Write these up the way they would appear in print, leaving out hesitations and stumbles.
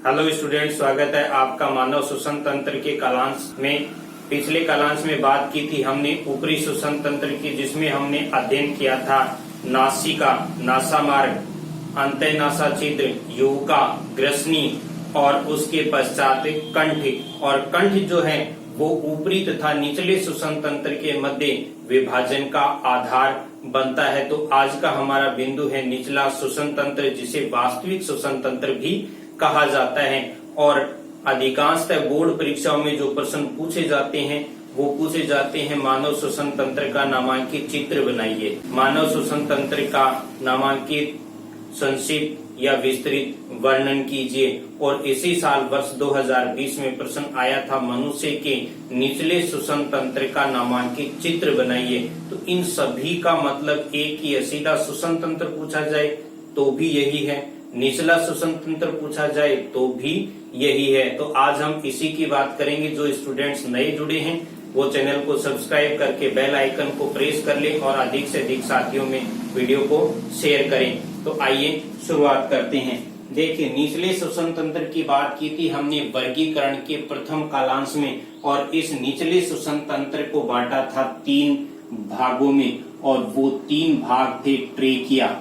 Hello student, स्वागत है आपका मानव श्वसन तंत्र के कालांश में। पिछले कालांश में बात की थी हमने ऊपरी श्वसन तंत्र की, जिसमें हमने अध्ययन किया था नासिका, नासामार्ग, अंतःनासा छिद्र, युवका, ग्रसनी और उसके पश्चात कंठ। और कंठ जो है वो ऊपरी तथा निचले श्वसन तंत्र के मध्य विभाजन का आधार बनता है। तो आज का हमारा बिंदु है निचला श्वसन तंत्र, जिसे वास्तविक श्वसन तंत्र भी कहा जाता है। और अधिकांशतः बोर्ड परीक्षाओं में जो प्रश्न पूछे जाते हैं वो पूछे जाते हैं मानव श्वसन तंत्र का नामांकित चित्र बनाइए। मानव श्वसन तंत्र का नामांकित संक्षिप्त या विस्तृत वर्णन कीजिए। और इसी साल वर्ष 2020 में प्रश्न आया था मनुष्य के निचले श्वसन तंत्र का नामांकित चित्र बनाइए। तो इन सभी का मतलब एक ही है। सीधा श्वसन तंत्र पूछा जाए तो भी यही है, निचला श्वसन तंत्र पूछा जाए तो भी यही है। तो आज हम इसी की बात करेंगे। जो स्टूडेंट्स नए जुड़े हैं वो चैनल को सब्सक्राइब करके बेल आइकन को प्रेस कर ले और अधिक से अधिक साथियों में वीडियो को शेयर करें। तो आइए शुरुआत करते हैं। देखिए, निचले श्वसन तंत्र की बात की थी हमने वर्गीकरण के प्रथम कालांश में, और इस निचले श्वसन तंत्र को बांटा था 3 भागों में, और वो 3 भाग थे ट्रेकिया,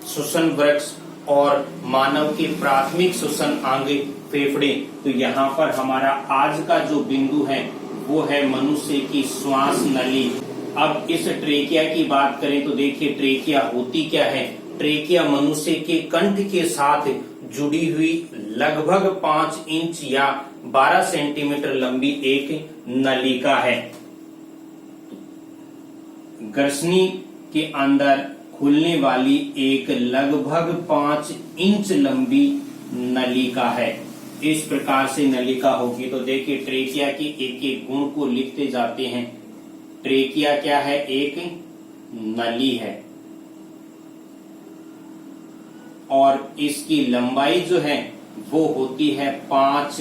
श्वसन वृक्ष और मानव के प्राथमिक श्वसन अंग फेफड़े। तो यहाँ पर हमारा आज का जो बिंदु है वो है मनुष्य की श्वास नली। अब इस ट्रेकिया की बात करें तो देखिए ट्रेकिया होती क्या है। ट्रेकिया मनुष्य के कंठ के साथ जुड़ी हुई लगभग 5 इंच या 12 सेंटीमीटर लंबी एक नलिका है। ग्रसनी के अंदर खुलने वाली एक लगभग 5 इंच लंबी नलिका है। इस प्रकार से नलिका होगी। तो देखिए ट्रेकिया की एक एक गुण को लिखते जाते हैं। ट्रेकिया क्या है? एक नली है और इसकी लंबाई जो है वो होती है 5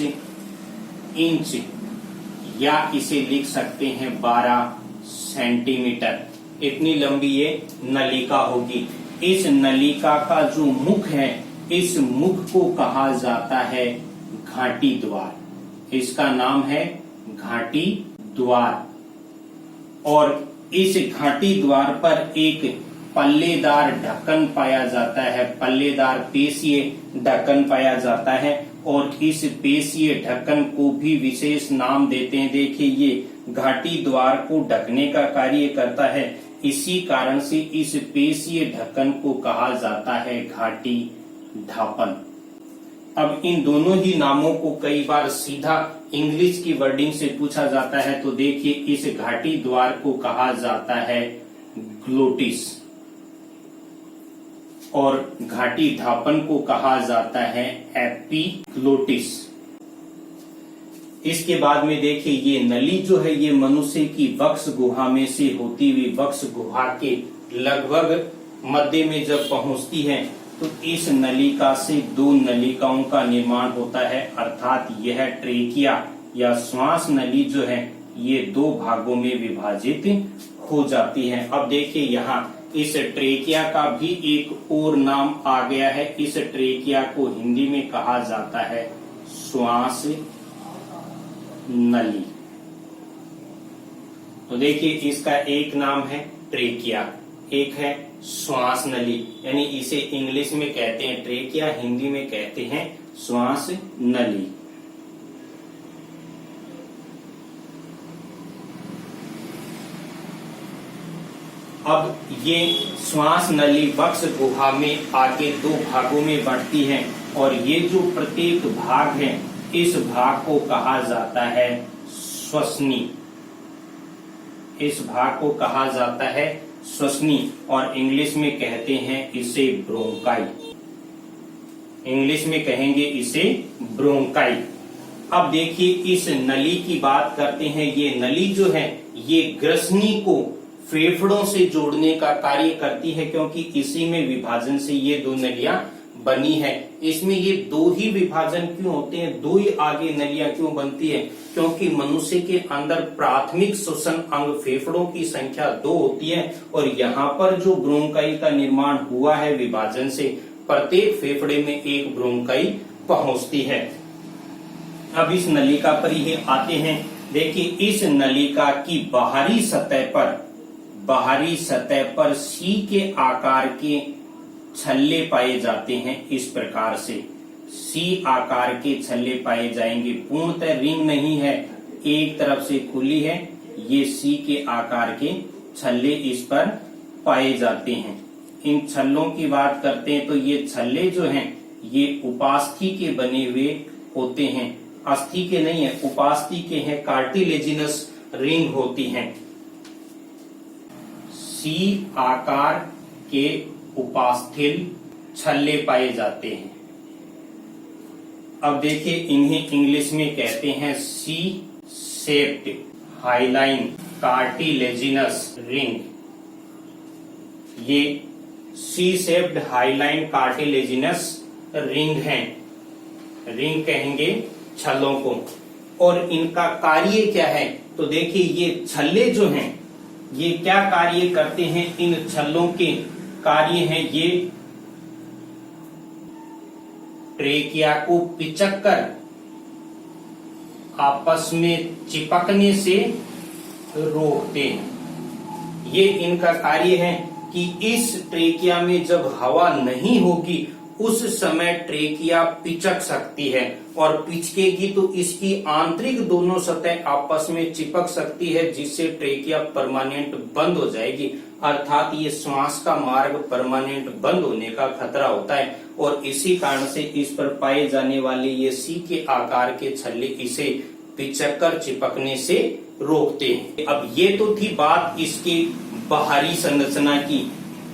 इंच या इसे लिख सकते हैं 12 सेंटीमीटर। इतनी लंबी ये नलिका होगी। इस नलिका का जो मुख है, इस मुख को कहा जाता है घाटी द्वार। इसका नाम है घाटी द्वार। और इस घाटी द्वार पर एक पल्लेदार ढक्कन पाया जाता है, पल्लेदार पेशीय ढक्कन पाया जाता है। और इस पेशीय ढक्कन को भी विशेष नाम देते हैं। देखिए ये घाटी द्वार को ढकने का कार्य करता है। इसी कारण से इस पेशीय ढक्कन को कहा जाता है घाटी ढापन। अब इन दोनों ही नामों को कई बार सीधा इंग्लिश की वर्डिंग से पूछा जाता है। तो देखिए इस घाटी द्वार को कहा जाता है ग्लोटिस और घाटी ढापन को कहा जाता है एपिग्लोटिस। इसके बाद में देखिए ये नली जो है ये मनुष्य की वक्ष गुहा में से होती हुई वक्ष गुहा के लगभग मध्य में जब पहुंचती है तो इस नलिका से 2 नलिकाओं का निर्माण होता है, अर्थात यह ट्रेकिया या श्वास नली जो है ये 2 भागों में विभाजित हो जाती है। अब देखिए यहाँ इस ट्रेकिया का भी एक और नाम आ गया है। इस ट्रेकिया को हिंदी में कहा जाता है श्वास नली। तो देखिए इसका एक नाम है ट्रेकिया, एक है श्वास नली, यानी इसे इंग्लिश में कहते हैं ट्रेकिया, हिंदी में कहते हैं श्वास नली। अब ये श्वास नली वक्ष गुहा में आगे 2 भागों में बढ़ती है, और ये जो प्रत्येक भाग है इस भाग को कहा जाता है श्वसनी। इस भाग को कहा जाता है श्वसनी, और इंग्लिश में कहते हैं इसे ब्रोंकाई। इंग्लिश में कहेंगे इसे ब्रोंकाई। अब देखिए इस नली की बात करते हैं। ये नली जो है ये ग्रसनी को फेफड़ों से जोड़ने का कार्य करती है, क्योंकि इसी में विभाजन से ये 2 नलियां बनी है। इसमें ये 2 ही विभाजन क्यों होते हैं, 2 ही आगे नलियां क्यों बनती है? क्योंकि मनुष्य के अंदर प्राथमिक श्वसन अंग फेफड़ों की संख्या 2 होती है, और यहाँ पर जो ब्रोंकाई का निर्माण हुआ है विभाजन से, प्रत्येक फेफड़े में एक ब्रोंकाई पहुंचती है। अब इस नलिका पर ही आते हैं। देखिए इस नलिका की बाहरी सतह पर सी के आकार के छल्ले पाए जाते हैं। इस प्रकार से सी आकार के छल्ले पाए जाएंगे। पूर्णतः रिंग नहीं है, एक तरफ से खुली है। ये सी के आकार के छल्ले इस पर पाए जाते हैं। इन छल्लों की बात करते हैं तो ये छल्ले जो हैं ये उपास्थि के बने हुए होते हैं, अस्थि के नहीं है, उपास्थि के हैं। कार्टिलेजिनस रिंग होती हैं। सी आकार के उपास्थि छल्ले पाए जाते हैं। अब देखिए इन्हें इंग्लिश में कहते हैं C shaped hyaline cartilaginous ring. ये C shaped hyaline cartilaginous ring है, रिंग कहेंगे छल्लों को। और इनका कार्य क्या है तो देखिए ये छल्ले जो हैं ये क्या कार्य करते हैं। इन छल्लों के कार्य हैं ये ट्रेकिया को पिचककर आपस में चिपकने से रोकते हैं। ये इनका कार्य है कि इस ट्रेकिया में जब हवा नहीं होगी उस समय ट्रेकिया पिचक सकती है, और पिचकेगी तो इसकी आंतरिक दोनों सतह आपस में चिपक सकती है, जिससे ट्रेकिया परमानेंट बंद हो जाएगी। अर्थात ये श्वास का मार्ग परमानेंट बंद होने का खतरा होता है, और इसी कारण से इस पर पाए जाने वाले ये सी के आकार के छल्ले इसे पिचककर चिपकने से रोकते हैं। अब ये तो थी बात इसकी बाहरी संरचना की।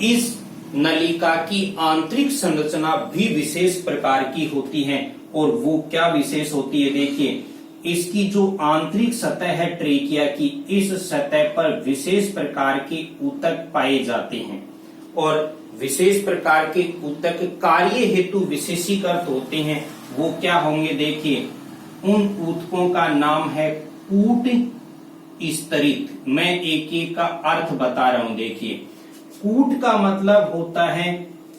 इस नलिका की आंतरिक संरचना भी विशेष प्रकार की होती है, और वो क्या विशेष होती है देखिए। इसकी जो आंतरिक सतह है ट्रेकिया की, इस सतह पर विशेष प्रकार के ऊतक पाए जाते हैं, और विशेष प्रकार के ऊतक कार्य हेतु विशेषीकृत होते हैं। वो क्या होंगे देखिए, उन ऊतकों का नाम है कूट स्तरित। मैं एक एक का अर्थ बता रहा हूं। देखिए कूट का मतलब होता है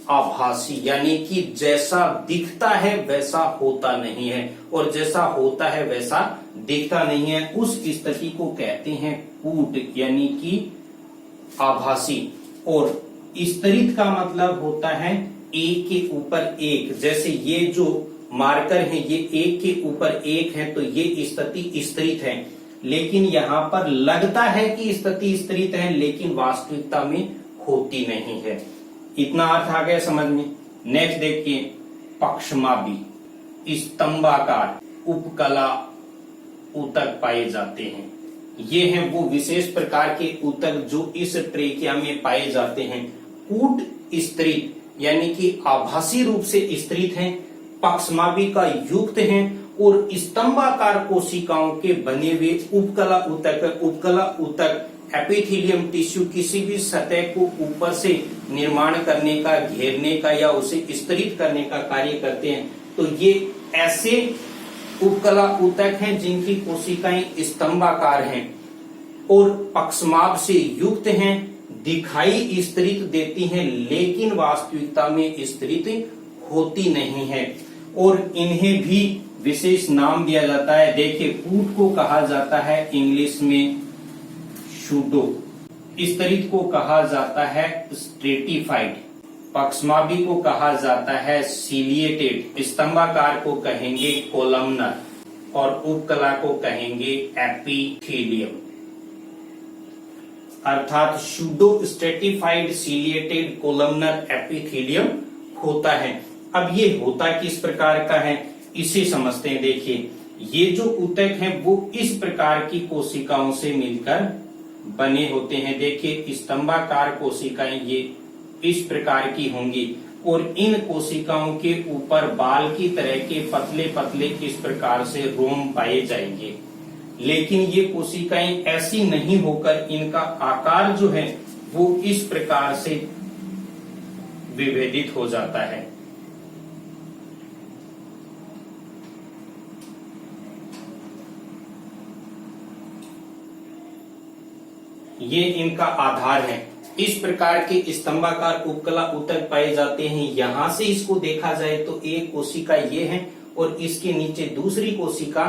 आभासी, यानी कि जैसा दिखता है वैसा होता नहीं है, और जैसा होता है वैसा दिखता नहीं है, उस स्थिति को कहते हैं कूट, यानी कि आभासी। और स्तरित का मतलब होता है एक के ऊपर एक। जैसे ये जो मार्कर है ये एक के ऊपर एक है तो ये स्थिति स्तरित है, लेकिन यहाँ पर लगता है कि स्थिति स्तरित है, लेकिन वास्तविकता में होती नहीं है। इतना अर्थ आ गया समझ में। नेक्स्ट देखिए पक्षमापी स्तंभाकार उपकला ऊतक पाए जाते हैं। ये हैं वो विशेष प्रकार के ऊतक जो इस ट्रेकिया में पाए जाते हैं। कूट स्तरित यानी कि आभासी रूप से स्तरित हैं, पक्षमापी का युक्त हैं, और स्तंभाकार कोशिकाओं के बने हुए उपकला ऊतक। उपकला ऊतक एपिथेलियम टिश्यू किसी भी सतह को ऊपर से निर्माण करने का, घेरने का या उसे स्तरित करने का कार्य करते हैं। तो ये ऐसे उपकला ऊतक हैं जिनकी कोशिकाएं स्तंभाकार हैं और पक्षमाप से युक्त हैं, दिखाई स्तरित देती हैं, लेकिन वास्तविकता में स्तरित होती नहीं है। और इन्हें भी विशेष नाम दिया जाता है। देखिए कूट को कहा जाता है इंग्लिश में शूडो, स्तरित को कहा जाता है स्ट्रेटिफाइड, पक्षमापी को कहा जाता है सीलिएटेड, स्तंभाकार को कहेंगे कोलमनर, और उपकला को कहेंगे एपिथेलियम। अर्थात pseudo stratified ciliated columnar epithelium होता है। अब ये होता किस प्रकार का है इसे समझते हैं। देखिए ये जो ऊतक हैं वो इस प्रकार की कोशिकाओं से मिलकर बने होते हैं। देखिए स्तंभाकार कोशिकाएं ये इस प्रकार की होंगी, और इन कोशिकाओं के ऊपर बाल की तरह के पतले पतले इस प्रकार से रोम पाए जाएंगे। लेकिन ये कोशिकाएं ऐसी नहीं होकर इनका आकार जो है वो इस प्रकार से विभेदित हो जाता है। ये इनका आधार है। इस प्रकार के स्तंभाकार उपकला ऊतक पाए जाते हैं। यहां से इसको देखा जाए तो एक कोशिका ये है और इसके नीचे दूसरी कोशिका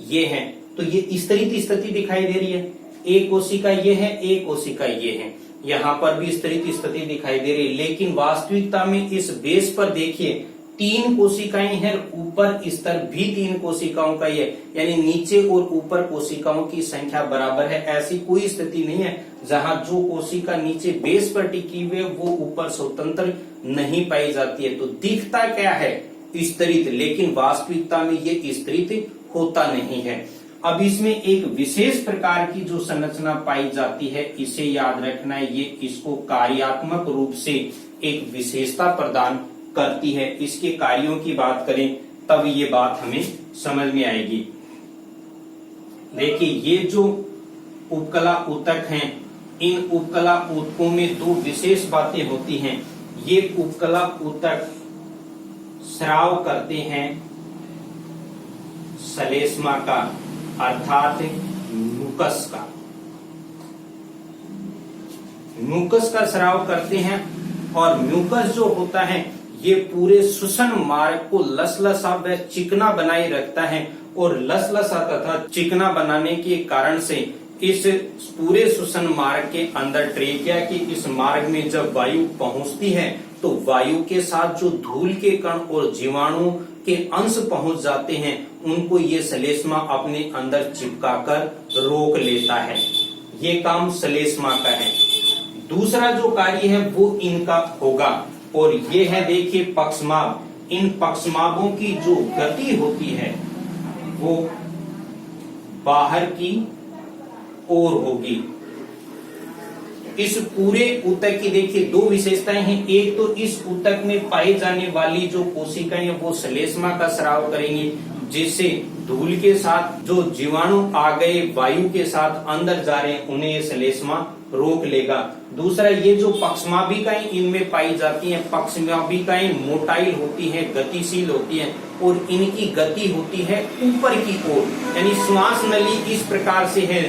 ये है। तो ये स्तरित स्थिति दिखाई दे रही है, एक कोशिका ये है, एक कोशिका ये है, यहाँ पर भी स्तरित स्थिति दिखाई दे रही है। लेकिन वास्तविकता में इस बेस पर देखिए 3 कोशिकाएं हैं, ऊपर स्तर भी 3 कोशिकाओं का ही है, यानी नीचे और ऊपर कोशिकाओं की संख्या बराबर है। ऐसी कोई स्थिति नहीं है जहां जो कोशिका नीचे बेस पर टिकी हुई है वो ऊपर स्वतंत्र नहीं पाई जाती है। तो दिखता क्या है स्तरित, लेकिन वास्तविकता में ये स्तरित होता नहीं है। अब इसमें एक विशेष प्रकार की जो संरचना पाई जाती है, इसे याद रखना है, ये इसको कार्यात्मक रूप से एक विशेषता प्रदान करती है। इसके कार्यों की बात करें तब ये बात हमें समझ में आएगी। देखिए ये जो उपकला ऊतक हैं, इन उपकला ऊतकों में 2 विशेष बातें होती हैं। ये उपकला ऊतक स्राव करते हैं श्लेष्मा का, अर्थात म्यूकस का। म्यूकस का स्राव करते हैं और म्यूकस जो होता है ये पूरे श्वसन मार्ग को लसलसा व चिकना बनाए रखता है, और लसलसा तथा चिकना बनाने के कारण से इस पूरे श्वसन मार्ग के अंदर ट्रेकिया के इस मार्ग में जब वायु पहुंचती है तो वायु के साथ जो धूल के कण और जीवाणु के अंश पहुंच जाते हैं उनको ये श्लेष्मा अपने अंदर चिपकाकर रोक लेता है। ये काम श्लेष्मा का है। दूसरा जो कार्य है वो इनका होगा, और ये है देखिए पक्षमाभ। इन पक्षमाभों की जो गति होती है वो बाहर की ओर होगी। इस पूरे ऊतक की देखिए 2 विशेषताएं हैं। एक तो इस ऊतक में पाई जाने वाली जो कोशिकाएं वो श्लेष्मा का स्राव करेंगी, जिससे धूल के साथ जो जीवाणु आ गए वायु के साथ अंदर जा रहे हैं उन्हें ये श्लेष्मा रोक लेगा। दूसरा, ये जो पक्षमाभिकाएं इनमें पाई जाती हैं, पक्षमाभिकाएं मोटाइल होती हैं, गतिशील होती हैं, और इनकी गति होती है ऊपर की ओर, यानी श्वास नली इस प्रकार से है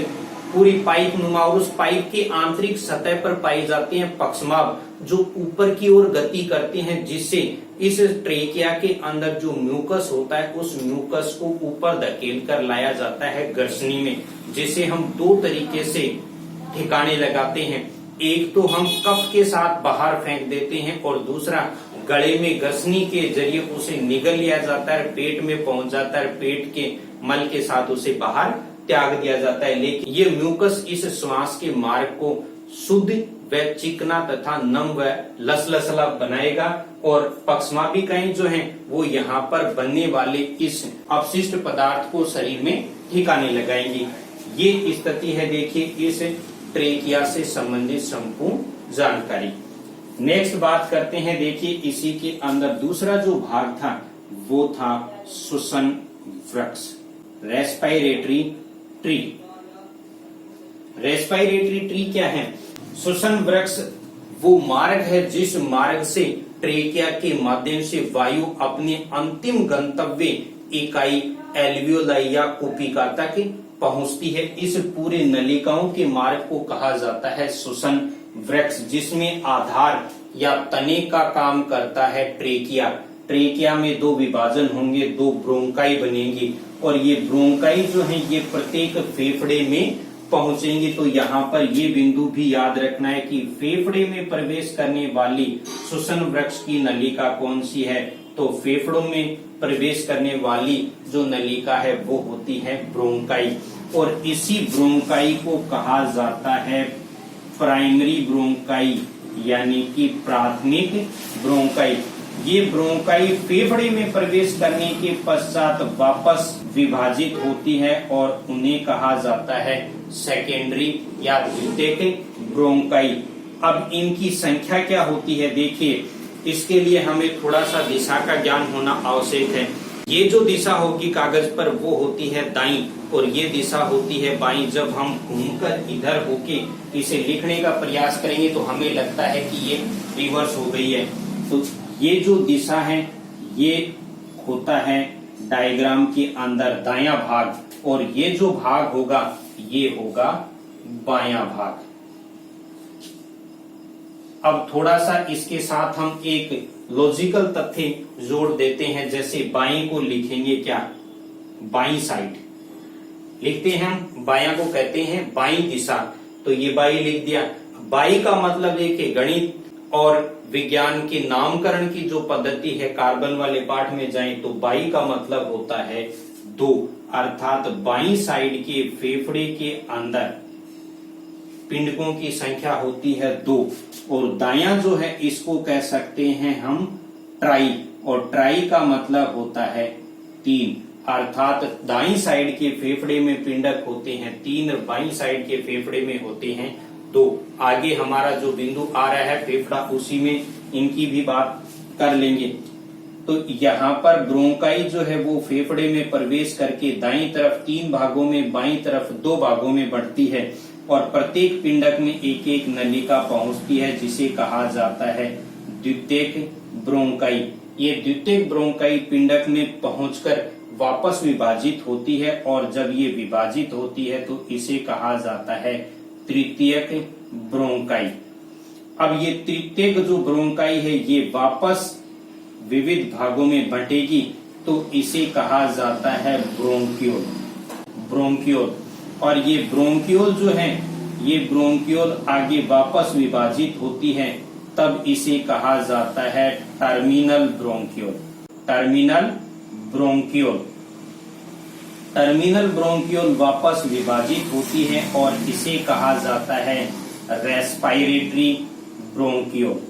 पूरी पाइप नुमा, और उस पाइप की आंतरिक सतह पर पाई जाती हैं पक्षमाभ जो ऊपर की ओर गति करते हैं, जिससे इस ट्रेकिया के अंदर जो म्यूकस होता है उस म्यूकस को ऊपर धकेल कर लाया जाता है घर्षणी में, जिसे हम 2 तरीके से ठिकाने लगाते हैं। एक तो हम कफ के साथ बाहर फेंक देते हैं, और दूसरा गले में घर्षणी के जरिए उसे निगल लिया जाता है, पेट में पहुंच जाता है, पेट के मल के साथ उसे बाहर त्याग दिया जाता है। लेकिन ये म्यूकस इस श्वास के मार्ग को शुद्ध व चिकना तथा नम व लसलसला बनाएगा, और पक्षमाभिकाएं जो हैं वो यहाँ पर बनने वाले इस अपशिष्ट पदार्थ को शरीर में ठिकाने लगाएंगी। ये स्थिति है देखिए इस ट्रेकिया से संबंधित संपूर्ण जानकारी। नेक्स्ट बात करते हैं, देखिए इसी के अंदर दूसरा जो भाग था वो था श्वसन वृक्ष, रेस्पिरेटरी ट्री। रेस्पिरेटरी ट्री क्या है? श्वसन वृक्ष वो मार्ग है जिस मार्ग से ट्रेकिया के माध्यम से वायु अपने अंतिम गंतव्य इकाई एल्वियोलाई या कुपिका तक पहुंचती है। इस पूरे नलिकाओं के मार्ग को कहा जाता है श्वसन वृक्ष, जिसमें आधार या तने का काम करता है ट्रेकिया। ट्रेकिया में 2 विभाजन होंगे, 2 ब्रोंकाई बनेंगी, और ये ब्रोंकाई जो है ये प्रत्येक फेफड़े में पहुंचेंगे। तो यहाँ पर ये बिंदु भी याद रखना है कि फेफड़े में प्रवेश करने वाली श्वसन वृक्ष की नलिका कौन सी है, तो फेफड़ों में प्रवेश करने वाली जो नलिका है वो होती है ब्रोंकाई, और इसी ब्रोंकाई को कहा जाता है प्राइमरी ब्रोंकाई, यानी कि प्राथमिक ब्रोंकाई। ये ब्रोंकाई फेफड़े में प्रवेश करने के पश्चात वापस विभाजित होती है और उन्हें कहा जाता है सेकेंडरी या द्वितीयक ब्रोंकाई। अब इनकी संख्या क्या होती है देखिए, इसके लिए हमें थोड़ा सा दिशा का ज्ञान होना आवश्यक है। ये जो दिशा होगी कागज पर वो होती है दाईं, और ये दिशा होती है बाईं। जब हम घूमकर इधर होके इसे लिखने का प्रयास करेंगे तो हमें लगता है कि ये रिवर्स हो गई है। तो ये जो दिशा है ये होता है डायग्राम के अंदर दायां भाग, और ये जो भाग होगा ये होगा बायां भाग। अब थोड़ा सा इसके साथ हम एक लॉजिकल तथ्य जोड़ देते हैं। जैसे बाएं को लिखेंगे क्या, बाई साइड लिखते हैं हम, बाया को कहते हैं बाई दिशा, तो ये बाई लिख दिया। बाई का मतलब देखिए गणित और विज्ञान के नामकरण की जो पद्धति है, कार्बन वाले पाठ में जाएं तो बाई का मतलब होता है 2, अर्थात बाई साइड के फेफड़े के अंदर पिंडकों की संख्या होती है 2, और दायां जो है इसको कह सकते हैं हम ट्राई, और ट्राई का मतलब होता है 3, अर्थात दाईं साइड के फेफड़े में पिंडक होते हैं 3 और बाईं साइड के फेफड़े में होते हैं 2। आगे हमारा जो बिंदु आ रहा है फेफड़ा, उसी में इनकी भी बात कर लेंगे। तो यहाँ पर ब्रोंकाई जो है वो फेफड़े में प्रवेश करके दाईं तरफ 3 भागों में, बाईं तरफ 2 भागों में बढ़ती है, और प्रत्येक पिंडक में एक एक नलिका पहुंचती है, जिसे कहा जाता है द्वितीयक ब्रोंकाई। ये द्वितीयक ब्रोंकाई पिंडक में पहुंचकर वापस विभाजित होती है, और जब ये विभाजित होती है तो इसे कहा जाता है तृतीयक ब्रोंकाई। अब ये तृतीयक जो ब्रोंकाई है ये वापस विविध भागों में बंटेगी, तो इसे कहा जाता है ब्रोंकियोल। ब्रोंकियोल, और ये ब्रोंकियोल जो है, ये ब्रोंकियोल आगे वापस विभाजित होती है, तब इसे कहा जाता है terminal bronchiole. Terminal bronchiole, terminal bronchiole वापस विभाजित होती है और इसे कहा जाता है रेस्पिरेटरी ब्रोंकियोल।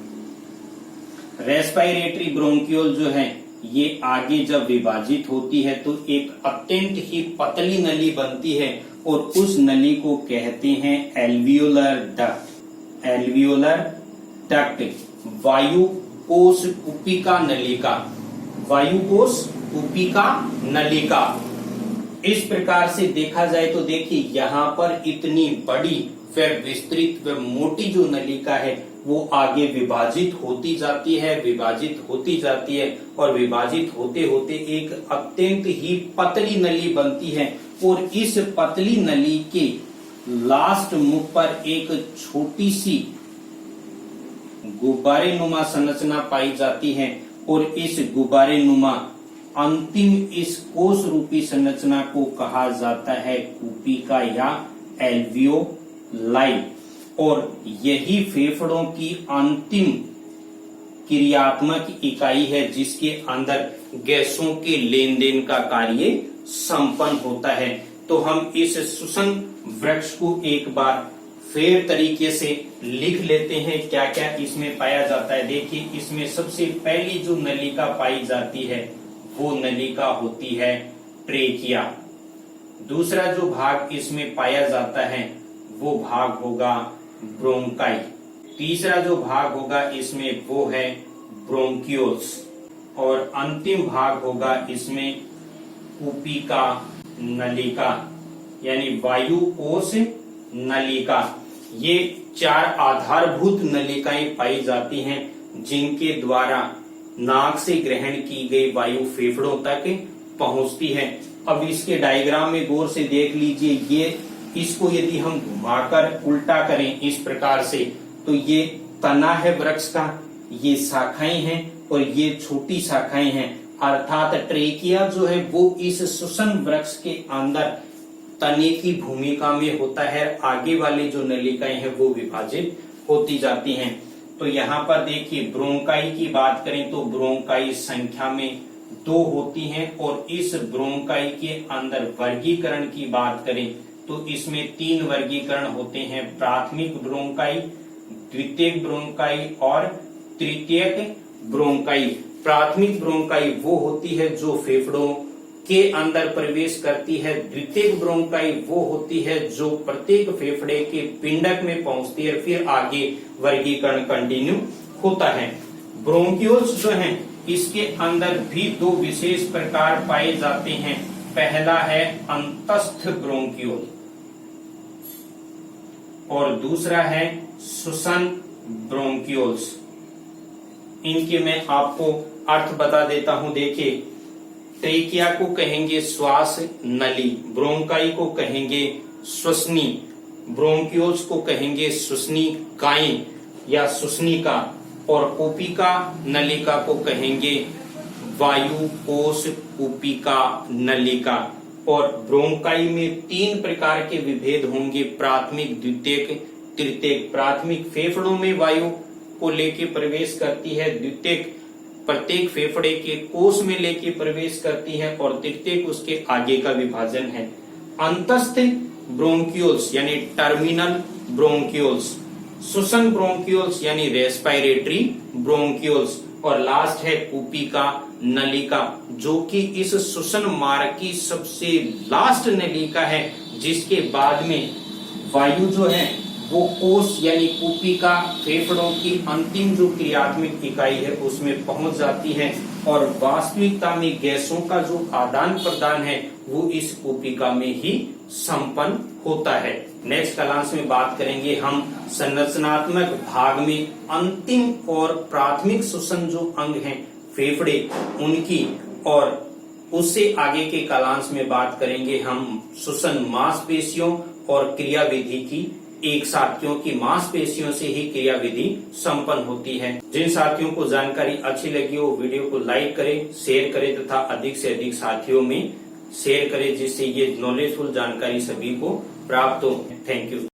रेस्पिरेटरी ब्रोंकियोल जो है ये आगे जब विभाजित होती है तो एक अत्यंत ही पतली नली बनती है, और उस नली को कहते हैं एल्वियोलर डक्ट। एल्वियोलर डक्ट, वायुकोश कुपिका नलिका, वायुकोश कुपिका नलिका। इस प्रकार से देखा जाए तो देखिए यहाँ पर इतनी बड़ी व विस्तृत व मोटी जो नलिका है वो आगे विभाजित होती जाती है, विभाजित होती जाती है, और विभाजित होते होते एक अत्यंत ही पतली नली बनती है, और इस पतली नली के लास्ट मुख पर एक छोटी सी गुब्बारे नुमा संरचना पाई जाती है, और इस गुब्बारे नुमा अंतिम इस कोश रूपी संरचना को कहा जाता है कुपिका या एल्वियोलाई, और यही फेफड़ों की अंतिम क्रियात्मक इकाई है जिसके अंदर गैसों के लेन देन का कार्य संपन्न होता है। तो हम इस श्वसन वृक्ष को एक बार फेर तरीके से लिख लेते हैं, क्या क्या इसमें पाया जाता है। देखिए, इसमें सबसे पहली जो नलिका पाई जाती है वो नलिका होती है ट्रेकिया। दूसरा जो भाग इसमें पाया जाता है वो भाग होगा ब्रोंकाई। तीसरा जो भाग होगा इसमें वो है ब्रोंकियोल्स, और अंतिम भाग होगा इसमें कुपिका नलिका यानी वायुकोश नलिका। ये 4 आधारभूत नलिकाएं पाई जाती हैं जिनके द्वारा नाक से ग्रहण की गई वायु फेफड़ों तक पहुंचती है। अब इसके डायग्राम में गौर से देख लीजिए, ये इसको यदि हम घुमाकर उल्टा करें इस प्रकार से, तो ये तना है वृक्ष का, ये शाखाएं हैं और ये छोटी शाखाएं हैं, अर्थात ट्रेकिया जो है वो इस श्वसन वृक्ष के अंदर तने की भूमिका में होता है। आगे वाली जो नलिकाएं हैं वो विभाजित होती जाती हैं। तो यहाँ पर देखिए, ब्रोंकाई की बात करें तो ब्रोंकाई संख्या में 2 होती हैं, और इस ब्रोंकाई के अंदर वर्गीकरण की बात करें तो इसमें 3 वर्गीकरण होते हैं, प्राथमिक ब्रोंकाई, द्वितीयक ब्रोंकाई और तृतीयक ब्रोंकाई। प्राथमिक ब्रोंकाई वो होती है जो फेफड़ों के अंदर प्रवेश करती है, द्वितीयक ब्रोंकाई वो होती है जो प्रत्येक फेफड़े के पिंडक में पहुंचती है, फिर आगे वर्गीकरण कंटिन्यू होता है। ब्रोंकियोल्स जो हैं इसके अंदर भी 2 विशेष प्रकार पाए जाते हैं। पहला है अंतस्थ ब्रोंकियोल और दूसरा है श्वसन ब्रोंकियोल्स। इनके मैं आपको अर्थ बता देता हूं। देखिए, ट्रेकिया को कहेंगे श्वास नली, ब्रोंकाई को कहेंगे श्वसनी, ब्रोंकियोल्स को कहेंगे श्वसनी काएं या श्वसनिका, और कुपिका नलिका को कहेंगे वायु कोश कुपिका नलिका। और ब्रोंकाई में 3 प्रकार के विभेद होंगे, प्राथमिक, द्वितीयक, तृतीयक। प्राथमिक फेफड़ों में वायु को लेके प्रवेश करती है, द्वितीयक प्रत्येक फेफड़े के कोश में लेके प्रवेश करती है और तृतीयक उसके आगे का विभाजन है। अंतस्थ ब्रोंक्यूल्स यानी टर्मिनल ब्रोंक्यूल्स, श्वसन ब्रोंक्यूल्स यानी रेस्पिरेटरी ब्रोंक्यूल्स, और लास्ट है कुपिका नलिका जो कि इस श्वसन मार्ग की सबसे लास्ट नलिका है, जिसके बाद में वायु जो है वो कोश यानी कुपिका फेफड़ों की अंतिम जो क्रियात्मक इकाई है उसमें पहुंच जाती है और वास्तविकता में गैसों का जो आदान प्रदान है वो इस कुपिका में ही संपन्न होता है। नेक्स्ट क्लास में बात करेंगे हम संरचनात्मक भाग में अंतिम और प्राथमिक श्वसन जो अंग हैं फेफड़े उनकी, और उससे आगे के क्लास में बात करेंगे हम श्वसन मांसपेशियों और क्रियाविधि की। एक साथ, क्योंकि मांसपेशियों से ही क्रियाविधि संपन्न होती है। जिन साथियों को जानकारी अच्छी लगी हो वीडियो को लाइक करें, शेयर करें तथा अधिक से अधिक साथियों में शेयर करें, जिससे ये नॉलेजफुल जानकारी सभी को प्राप्त हो। Thank you.